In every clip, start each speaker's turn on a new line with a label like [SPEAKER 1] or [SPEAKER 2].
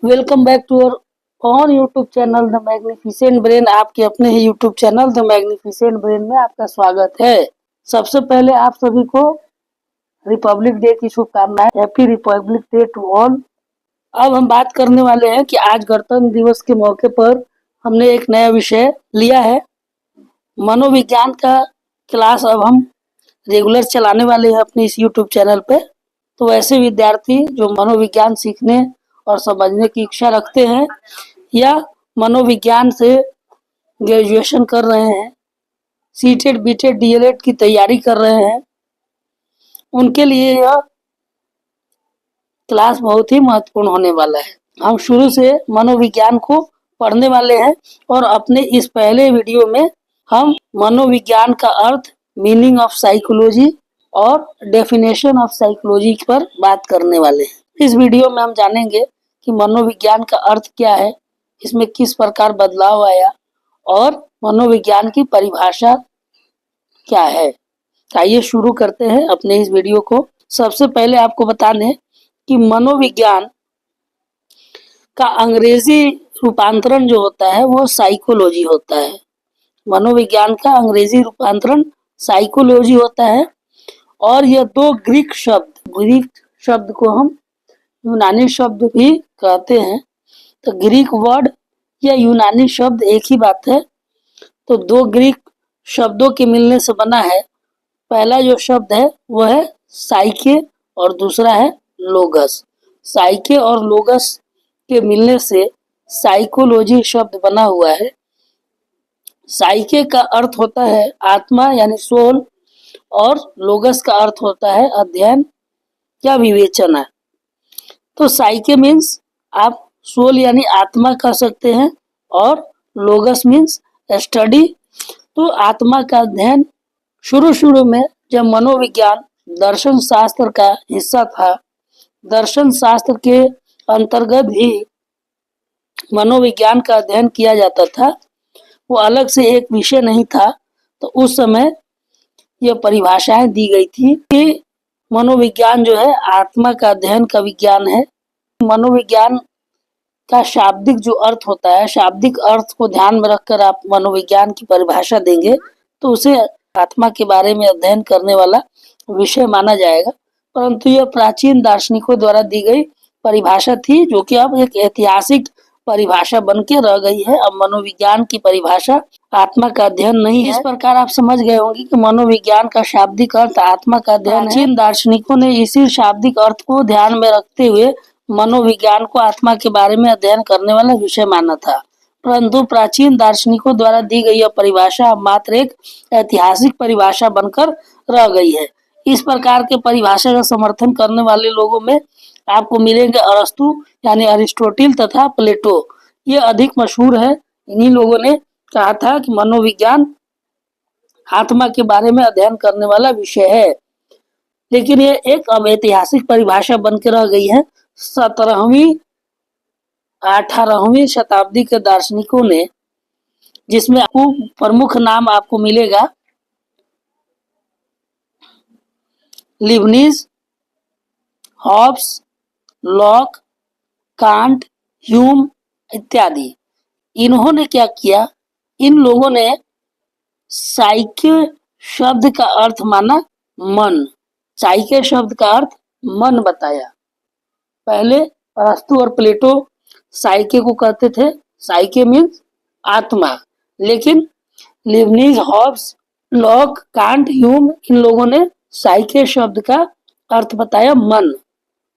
[SPEAKER 1] Welcome back to our on YouTube channel the magnificent brain. आपके अपने ही YouTube channel the magnificent brain में आपका स्वागत है। सबसे पहले आप सभी को रिपब्लिक डे की शुभकामनाएं। Happy Republic Day to all. अब हम बात करने वाले हैं कि आज गणतंत्र दिवस के मौके पर हमने एक नया विषय लिया है। मनोविज्ञान का क्लास अब हम रेगुलर चलाने वाले हैं अपने इस यूट्यूब चैनल पे। तो ऐसे विद्यार्थी जो मनोविज्ञान सीखने और समझने की इच्छा रखते हैं या मनोविज्ञान से ग्रेजुएशन कर रहे हैं, सीटेट बीटेट डीएलएड की तैयारी कर रहे हैं, उनके लिए यह क्लास बहुत ही महत्वपूर्ण होने वाला है। हम शुरू से मनोविज्ञान को पढ़ने वाले हैं और अपने इस पहले वीडियो में हम मनोविज्ञान का अर्थ, मीनिंग ऑफ साइकोलॉजी और डेफिनेशन ऑफ साइकोलॉजी पर बात करने वाले हैं। इस वीडियो में हम जानेंगे कि मनोविज्ञान का अर्थ क्या है, इसमें किस प्रकार बदलाव आया और मनोविज्ञान की परिभाषा क्या है। आइए शुरू करते हैं अपने इस वीडियो को। सबसे पहले आपको बता दें कि मनोविज्ञान का अंग्रेजी रूपांतरण जो होता है वो साइकोलॉजी होता है। मनोविज्ञान का अंग्रेजी रूपांतरण साइकोलॉजी होता है और यह दो ग्रीक शब्द को हम यूनानी शब्द भी कहते हैं। तो ग्रीक वर्ड या यूनानी शब्द एक ही बात है। तो दो ग्रीक शब्दों के मिलने से बना है। पहला जो शब्द है वो है साइके और दूसरा है लोगस। साइके और लोगस के मिलने से साइकोलॉजी शब्द बना हुआ है। साइके का अर्थ होता है आत्मा यानी सोल और लोगस का अर्थ होता है अध्ययन या विवेचना। तो साइके मीन्स आप सोल यानी आत्मा कह सकते हैं और लोगस मीन्स स्टडी। तो आत्मा का अध्ययन शुरू में जब मनोविज्ञान दर्शन शास्त्र का हिस्सा था, दर्शन शास्त्र के अंतर्गत ही मनोविज्ञान का अध्ययन किया जाता था, वो अलग से एक विषय नहीं था। तो उस समय यह परिभाषाएं दी गई थी कि मनोविज्ञान जो है आत्मा का अध्ययन का विज्ञान है। मनोविज्ञान का शाब्दिक जो अर्थ होता है, शाब्दिक अर्थ को ध्यान में रखकर आप मनोविज्ञान की परिभाषा देंगे तो उसे आत्मा के बारे में अध्ययन करने वाला विषय माना जाएगा। परंतु यह प्राचीन दार्शनिकों द्वारा दी गई परिभाषा थी जो कि अब एक ऐतिहासिक परिभाषा बन के रह गई है। अब मनोविज्ञान की परिभाषा आत्मा का अध्ययन नहीं है। इस प्रकार आप समझ गए होंगे कि मनोविज्ञान का शाब्दिक अर्थ आत्मा का अध्ययन है। प्राचीन दार्शनिकों ने इसी शाब्दिक अर्थ को ध्यान में रखते हुए मनोविज्ञान को आत्मा के बारे में अध्ययन करने वाला विषय माना था। परंतु प्राचीन दार्शनिकों द्वारा दी गई यह परिभाषा मात्र एक ऐतिहासिक परिभाषा बनकर रह गई है। इस प्रकार के परिभाषा का समर्थन करने वाले लोगों में आपको मिलेंगे अरस्तु यानी अरिस्टोटिल तथा प्लेटो। ये अधिक मशहूर है। इन्हीं लोगों ने कहा था कि मनोविज्ञान आत्मा के बारे में अध्ययन करने वाला विषय है। लेकिन ये एक अब ऐतिहासिक परिभाषा बन के रह गई है। 17वीं 18वीं शताब्दी के दार्शनिकों ने, जिसमें आपको प्रमुख नाम आपको मिलेगा Leibniz, Hobbes, Locke, Kant, Hume इत्यादि, इन्होंने क्या किया, इन लोगों ने साइके शब्द का अर्थ माना मन। साइके शब्द का अर्थ मन बताया। पहले अरस्तु और प्लेटो साइके को कहते थे, साइके मीन्स आत्मा। लेकिन Leibniz, Hobbes, Locke, Kant, Hume इन लोगों ने साइके शब्द का अर्थ बताया मन।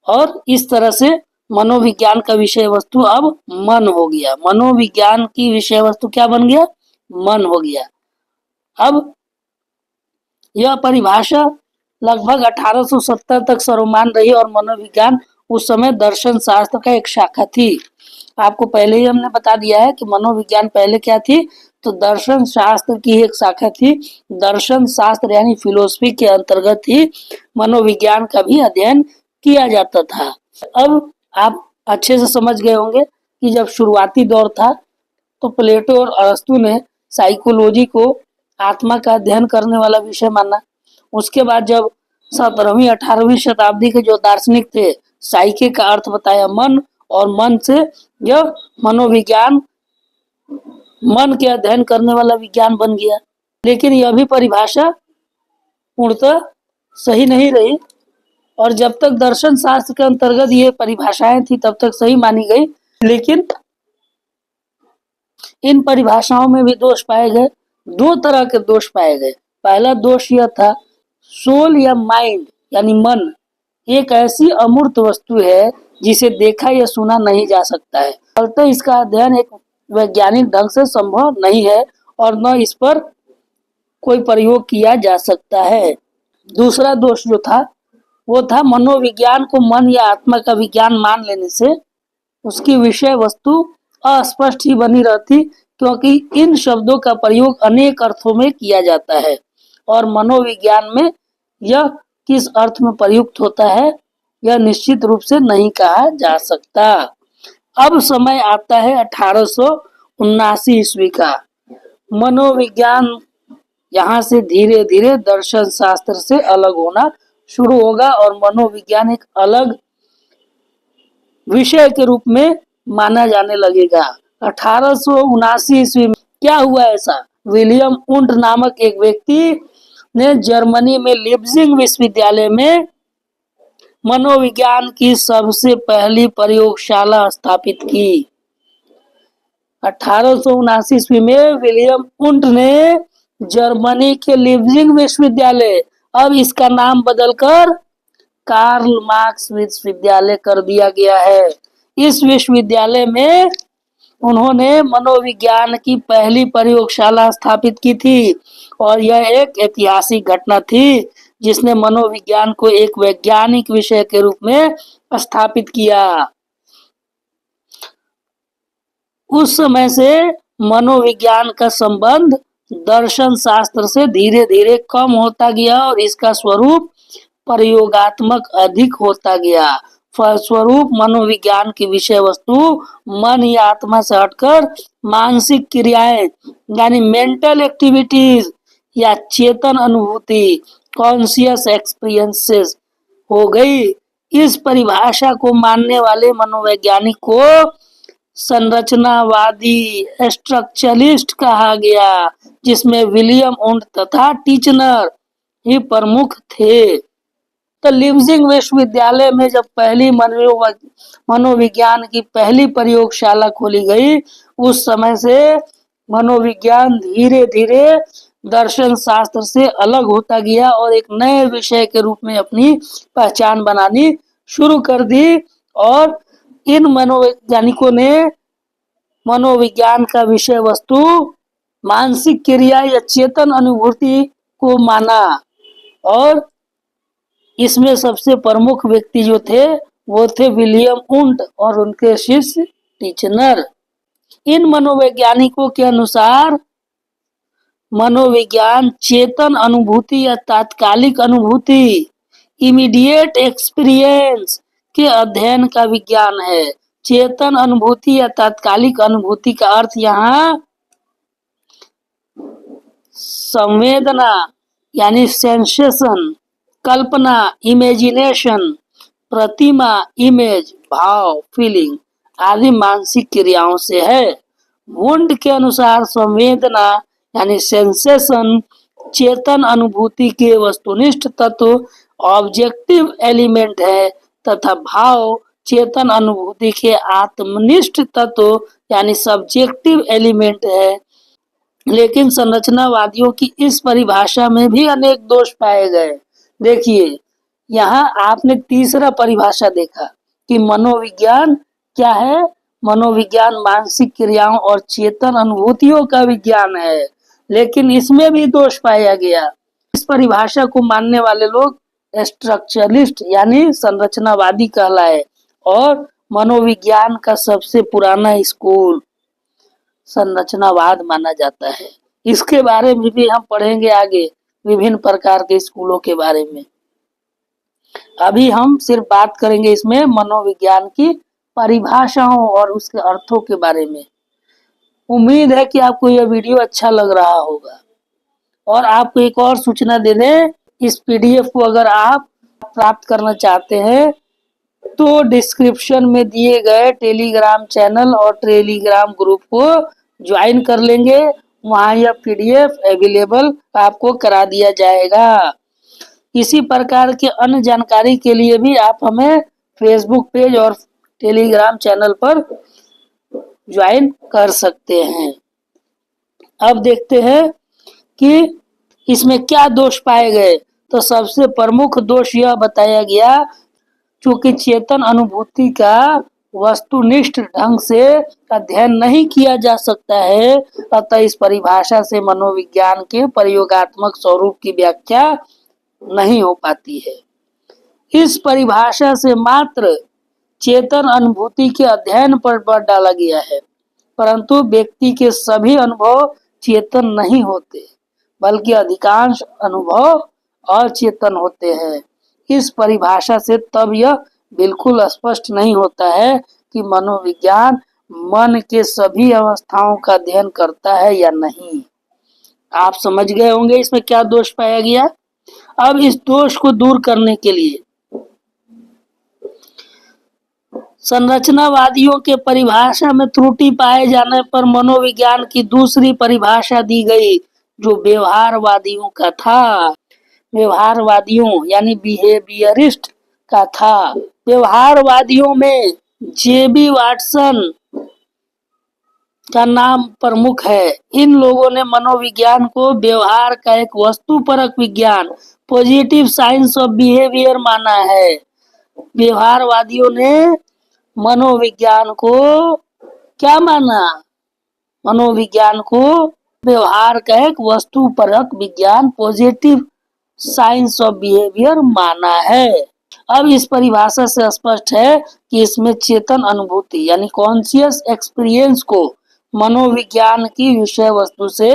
[SPEAKER 1] और इस तरह से मनोविज्ञान का विषय वस्तु अब मन हो गया। मनोविज्ञान की विषय वस्तु क्या बन गया? मन हो गया। अब यह परिभाषा लगभग 1870 तक सर्वमान्य रही और मनोविज्ञान उस समय दर्शन शास्त्र का एक शाखा थी। आपको पहले ही हमने बता दिया है कि मनोविज्ञान पहले क्या थी, तो दर्शन शास्त्र की एक शाखा थी। दर्शन शास्त्र यानी फिलोसफी के अंतर्गत ही मनोविज्ञान का भी अध्ययन किया जाता था। अब आप अच्छे से समझ गए होंगे कि जब शुरुआती दौर था तो प्लेटो और अरस्तु ने साइकोलॉजी को आत्मा का अध्ययन करने वाला विषय माना। उसके बाद जब 17वीं 18वीं शताब्दी के जो दार्शनिक थे, साइके का अर्थ बताया मन, और मन से यह मनोविज्ञान मन के अध्ययन करने वाला विज्ञान बन गया। लेकिन यह भी परिभाषा पूर्णतः सही नहीं रही, और जब तक दर्शन शास्त्र के अंतर्गत ये परिभाषाएं थी तब तक सही मानी गई। लेकिन इन परिभाषाओं में भी दोष पाए गए। दो तरह के दोष पाए गए। पहला दोष यह था, सोल या माइंड यानी मन एक ऐसी अमूर्त वस्तु है जिसे देखा या सुना नहीं जा सकता है, फलतः इसका अध्ययन एक वैज्ञानिक ढंग से संभव नहीं है और न इस पर कोई प्रयोग किया जा सकता है। दूसरा दोष जो था वो था, मनोविज्ञान को मन या आत्मा का विज्ञान मान लेने से उसकी विषय वस्तु अस्पष्ट ही बनी रहती, क्योंकि इन शब्दों का प्रयोग अनेक अर्थों में किया जाता है और मनोविज्ञान में यह किस अर्थ में प्रयुक्त होता है यह निश्चित रूप से नहीं कहा जा सकता। अब समय आता है 1879 ईस्वी का। मनोविज्ञान यहाँ से धीरे धीरे दर्शन शास्त्र से अलग होना शुरू होगा और मनोविज्ञान एक अलग विषय के रूप में माना जाने लगेगा। 1879 ईस्वी में क्या हुआ ऐसा? विलियम उंट नामक एक व्यक्ति ने जर्मनी में लीप्जिग विश्वविद्यालय में मनोविज्ञान की सबसे पहली प्रयोगशाला स्थापित की। 1879 ईस्वी में विलियम उंट ने जर्मनी के लीप्जिग विश्वविद्यालय, अब इसका नाम बदलकर कार्ल मार्क्स विश्वविद्यालय कर दिया गया है। इस विश्वविद्यालय में उन्होंने मनोविज्ञान की पहली प्रयोगशाला स्थापित की थी और यह एक ऐतिहासिक घटना थी जिसने मनोविज्ञान को एक वैज्ञानिक विषय के रूप में स्थापित किया। उस समय से मनोविज्ञान का संबंध दर्शन शास्त्र से धीरे धीरे कम होता गया और इसका स्वरूप प्रयोगात्मक अधिक होता गया। फलस्वरूप मनोविज्ञान की विषय वस्तु मन या आत्मा से हटकर मानसिक क्रियाएं यानी मेंटल एक्टिविटीज या चेतन अनुभूति कॉन्शियस एक्सपीरियंसेस हो गई। इस परिभाषा को मानने वाले मनोवैज्ञानिक को संरचनावादी स्ट्रक्चरलिस्ट कहा गया, जिसमें विलियम उंट तथा टीचनर ही प्रमुख थे। तो लीप्जिग विश्वविद्यालय में जब पहली मनोविज्ञान की पहली प्रयोगशाला खोली गई, उस समय से मनोविज्ञान धीरे धीरे दर्शन शास्त्र से अलग होता गया और एक नए विषय के रूप में अपनी पहचान बनानी शुरू कर दी। और इन मनोवैज्ञानिकों ने मनोविज्ञान का विषय वस्तु मानसिक क्रिया या चेतन अनुभूति को माना और इसमें सबसे प्रमुख व्यक्ति जो थे वो थे विलियम उंट और उनके शिष्य टीचनर। इन मनोवैज्ञानिकों के अनुसार मनोविज्ञान चेतन अनुभूति या तात्कालिक अनुभूति इमीडिएट एक्सपीरियंस के अध्ययन का विज्ञान है। चेतन अनुभूति या तात्कालिक अनुभूति का अर्थ यहाँ संवेदना यानी सेंसेशन, कल्पना इमेजिनेशन, प्रतिमा इमेज, भाव फीलिंग आदि मानसिक क्रियाओं से है। वुंड के अनुसार संवेदना यानी सेंसेशन चेतन अनुभूति के वस्तुनिष्ठ तत्व ऑब्जेक्टिव एलिमेंट है तथा भाव चेतन अनुभूति के आत्मनिष्ठ तत्व यानी सब्जेक्टिव एलिमेंट है। लेकिन संरचनावादियों की इस परिभाषा में भी अनेक दोष पाए गए। देखिए, यहाँ आपने तीसरा परिभाषा देखा कि मनोविज्ञान क्या है। मनोविज्ञान मानसिक क्रियाओं और चेतन अनुभूतियों का विज्ञान है, लेकिन इसमें भी दोष पाया गया। इस परिभाषा को मानने वाले लोग स्ट्रक्चरलिस्ट यानी संरचनावादी कहलाए और मनोविज्ञान का सबसे पुराना स्कूल संरचनावाद माना जाता है। इसके बारे में भी हम पढ़ेंगे आगे, विभिन्न प्रकार के स्कूलों के बारे में। अभी हम सिर्फ बात करेंगे इसमें मनोविज्ञान की परिभाषाओं और उसके अर्थों के बारे में। उम्मीद है कि आपको यह वीडियो अच्छा लग रहा होगा। और आपको एक और सूचना दे दें, इस पीडीएफ को अगर आप प्राप्त करना चाहते हैं तो डिस्क्रिप्शन में दिए गए टेलीग्राम चैनल और टेलीग्राम ग्रुप को ज्वाइन कर लेंगे। वहाँ यह पीडीएफ अवेलेबल आपको करा दिया जाएगा। इसी प्रकार के अन्य जानकारी के लिए भी आप हमें फेसबुक पेज और टेलीग्राम चैनल पर ज्वाइन कर सकते हैं। अब देखते हैं कि इसमें क्या दोष पाए गए। तो सबसे प्रमुख दोष यह बताया गया, चूंकि चेतन अनुभूति का वस्तुनिष्ठ ढंग से अध्ययन नहीं किया जा सकता है, अतः इस परिभाषा से मनोविज्ञान के प्रयोगात्मक स्वरूप की व्याख्या नहीं हो पाती है। इस परिभाषा से मात्र चेतन अनुभूति के अध्ययन पर बल डाला गया है, परंतु व्यक्ति के सभी अनुभव चेतन नहीं होते, बल्कि अधिकांश अनुभव अचेतन होते हैं। इस परिभाषा से तब यह बिल्कुल स्पष्ट नहीं होता है कि मनोविज्ञान मन के सभी अवस्थाओं का अध्ययन करता है या नहीं। आप समझ गए होंगे इसमें क्या दोष पाया गया। अब इस दोष को दूर करने के लिए संरचनावादियों के परिभाषा में त्रुटि पाए जाने पर मनोविज्ञान की दूसरी परिभाषा दी गई, जो व्यवहारवादियों का था। व्यवहारवादियों यानी बिहेवियरिस्ट का था। व्यवहारवादियों में जेबी वाटसन का नाम प्रमुख है। इन लोगों ने मनोविज्ञान को व्यवहार का एक वस्तुपरक विज्ञान, पॉजिटिव साइंस ऑफ बिहेवियर माना है। व्यवहारवादियों ने मनोविज्ञान को क्या माना? मनोविज्ञान को व्यवहार का एक वस्तुपरक विज्ञान, पॉजिटिव साइंस ऑफ बिहेवियर माना है। अब इस परिभाषा से स्पष्ट है कि इसमें चेतन अनुभूति यानी कॉन्शियस एक्सपीरियंस को मनोविज्ञान की विषय वस्तु से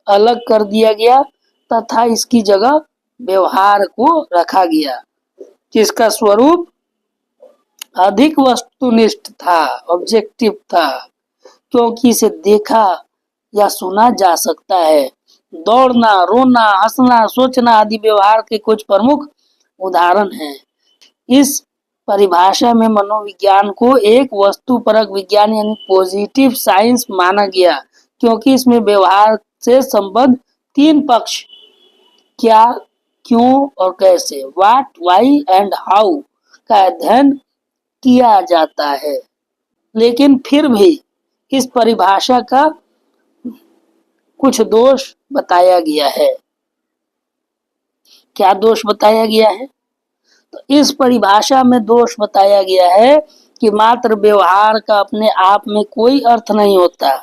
[SPEAKER 1] अलग कर दिया गया तथा इसकी जगह व्यवहार को रखा गया, जिसका स्वरूप अधिक वस्तुनिष्ठ था, ऑब्जेक्टिव था, क्योंकि इसे देखा या सुना जा सकता है। दौड़ना, रोना, हंसना, सोचना आदि व्यवहार के कुछ प्रमुख उदाहरण हैं। इस परिभाषा में मनोविज्ञान को एक वस्तुपरक विज्ञान यानी पॉजिटिव साइंस माना गया, क्योंकि इसमें व्यवहार से संबद्ध तीन पक्ष क्या, क्यों और कैसे, व्हाट, व्हाई एंड हाउ का अध्ययन किया जाता है। लेकिन फिर भी इस परिभाषा का कुछ दोष बताया गया है। क्या दोष बताया गया है? तो इस परिभाषा में दोष बताया गया है कि मात्र व्यवहार का अपने आप में कोई अर्थ नहीं होता।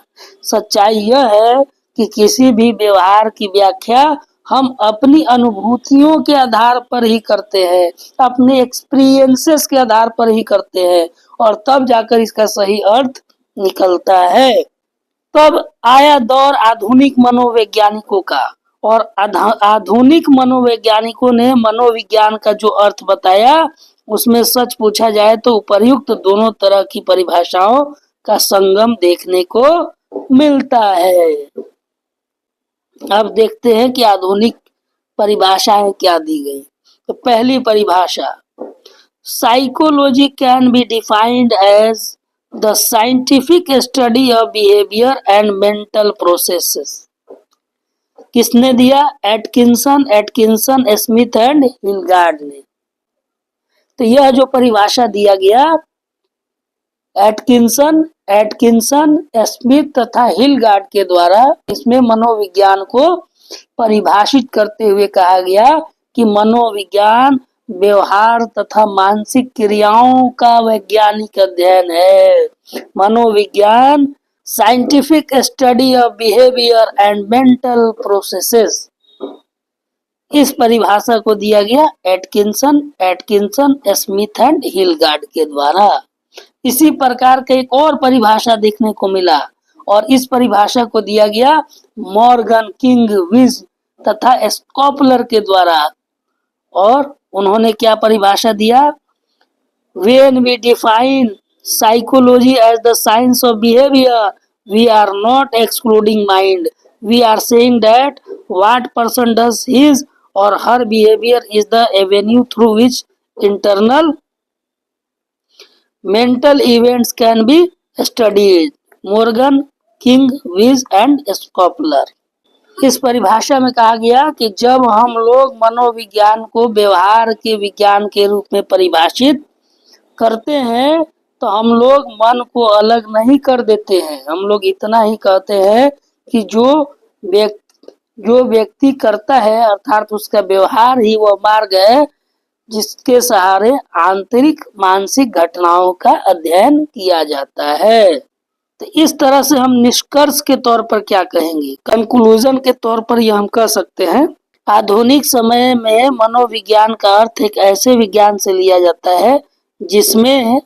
[SPEAKER 1] सच्चाई यह है कि किसी भी व्यवहार की व्याख्या हम अपनी अनुभूतियों के आधार पर ही करते हैं, अपने एक्सपीरियंसेस के आधार पर ही करते हैं, और तब जाकर इसका सही अर्थ निकलता है। तब आया दौर आधुनिक मनोवैज्ञानिकों का, और आधुनिक मनोवैज्ञानिकों ने मनोविज्ञान का जो अर्थ बताया उसमें सच पूछा जाए तो उपर्युक्त दोनों तरह की परिभाषाओं का संगम देखने को मिलता है। अब देखते हैं कि आधुनिक परिभाषाएं क्या दी गई। तो पहली परिभाषा, psychology can be defined as the scientific study of behaviour and mental processes. किसने दिया? एटकिंसन, स्मिथ एंड हिलगार्ड ने। तो यह जो परिभाषा दिया गया एटकिंसन, स्मिथ तथा हिलगार्ड के द्वारा, इसमें मनोविज्ञान को परिभाषित करते हुए कहा गया कि मनोविज्ञान व्यवहार तथा मानसिक क्रियाओं का वैज्ञानिक अध्ययन है। मनोविज्ञान scientific study of behaviour and mental processes. इस परिभाषा को दिया गया एटकिंसन, स्मिथ एंड हिलगार्ड के द्वारा। इसी प्रकार का एक और परिभाषा देखने को मिला, और इस परिभाषा को दिया गया मॉर्गन, किंग, विज तथा स्कॉपलर के द्वारा। और उन्होंने क्या परिभाषा दिया? When we define psychology as the science of behavior, we are not excluding mind. We are saying that what person does his or her behavior is the avenue through which internal mental events can be studied, Morgan, King, Weisz and Schopler. इस परिभाषा में कहा गया कि जब हम लोग मनोविज्ञान को व्यवहार के विज्ञान के रूप में परिभाषित करते हैं तो हम लोग मन को अलग नहीं कर देते हैं। हम लोग इतना ही कहते हैं कि जो व्यक्ति करता है अर्थात उसका व्यवहार ही वह मार्ग है जिसके सहारे आंतरिक मानसिक घटनाओं का अध्ययन किया जाता है। तो इस तरह से हम निष्कर्ष के तौर पर क्या कहेंगे, कंक्लूजन के तौर पर यह हम कह सकते हैं, आधुनिक समय में मनोविज्ञान का अर्थ एक ऐसे विज्ञान से लिया जाता है जिसमें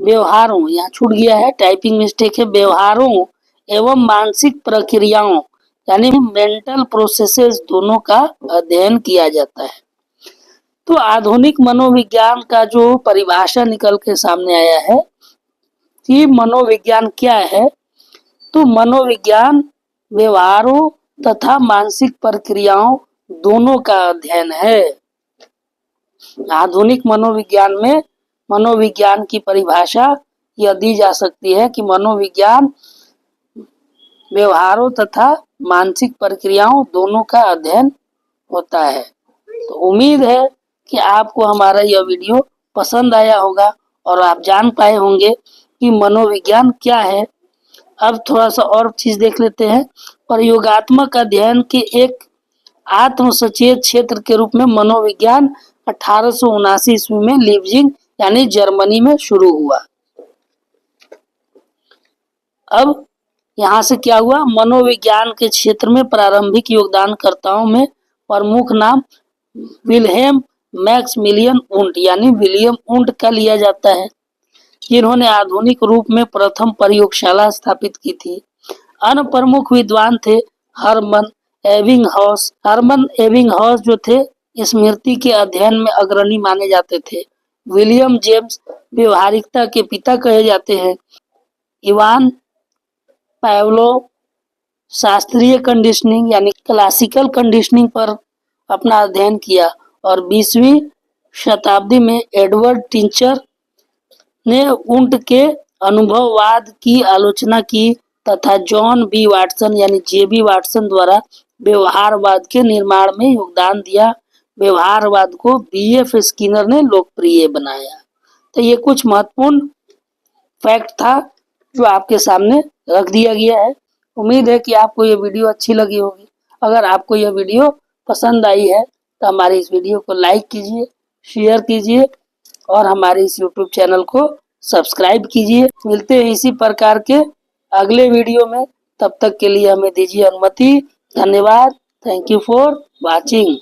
[SPEAKER 1] व्यवहारों, यहाँ छूट गया है टाइपिंग मिस्टेक है, व्यवहारों एवं मानसिक प्रक्रियाओं यानी मेंटल प्रोसेसेस दोनों का अध्ययन किया जाता है। तो आधुनिक मनोविज्ञान का जो परिभाषा निकल के सामने आया है कि मनोविज्ञान क्या है, तो मनोविज्ञान व्यवहारों तथा मानसिक प्रक्रियाओं दोनों का अध्ययन है। आधुनिक मनोविज्ञान में मनोविज्ञान की परिभाषा यह दी जा सकती है कि मनोविज्ञान व्यवहारों तथा मानसिक प्रक्रियाओं दोनों का अध्ययन होता है। तो उम्मीद है कि आपको हमारा यह वीडियो पसंद आया होगा और आप जान पाए होंगे कि मनोविज्ञान क्या है। अब थोड़ा सा और चीज देख लेते हैं। प्रयोगात्मक अध्ययन के एक आत्म सचेत क्षेत्र के रूप में मनोविज्ञान 1879 ईस्वी में लीप्जिग यानी जर्मनी में शुरू हुआ। अब यहाँ से क्या हुआ, मनोविज्ञान के क्षेत्र में प्रारंभिक योगदानकर्ताओं में प्रमुख नाम विल्हेम मैक्समिलियन वुंट यानी विलियम वुंट का लिया जाता है, जिन्होंने आधुनिक रूप में प्रथम प्रयोगशाला स्थापित की थी। अन्य प्रमुख विद्वान थे हरमन एबिंगहॉस। हरमन एबिंगहॉस जो थे स्मृति के अध्ययन में अग्रणी माने जाते थे। विलियम जेम्स व्यवहारिकता के पिता कहे जाते हैं। इवान पाव्लोव शास्त्रीय कंडीशनिंग यानी क्लासिकल कंडीशनिंग पर अपना अध्ययन किया और 20वीं शताब्दी में एडवर्ड टिंचर ने वुंट के अनुभववाद की आलोचना की तथा जॉन बी वाटसन यानी जेबी वाटसन द्वारा व्यवहारवाद के निर्माण में योगदान दिया। व्यवहारवाद को बीएफ स्किनर ने लोकप्रिय बनाया। तो ये कुछ महत्वपूर्ण फैक्ट था जो आपके सामने रख दिया गया है। उम्मीद है कि आपको ये वीडियो अच्छी लगी होगी। अगर आपको यह वीडियो पसंद आई है तो हमारे इस वीडियो को लाइक कीजिए, शेयर कीजिए और हमारे इस यूट्यूब चैनल को सब्सक्राइब कीजिए। मिलते हैं इसी प्रकार के अगले वीडियो में, तब तक के लिए हमें दीजिए अनुमति। धन्यवाद। Thank you for watching.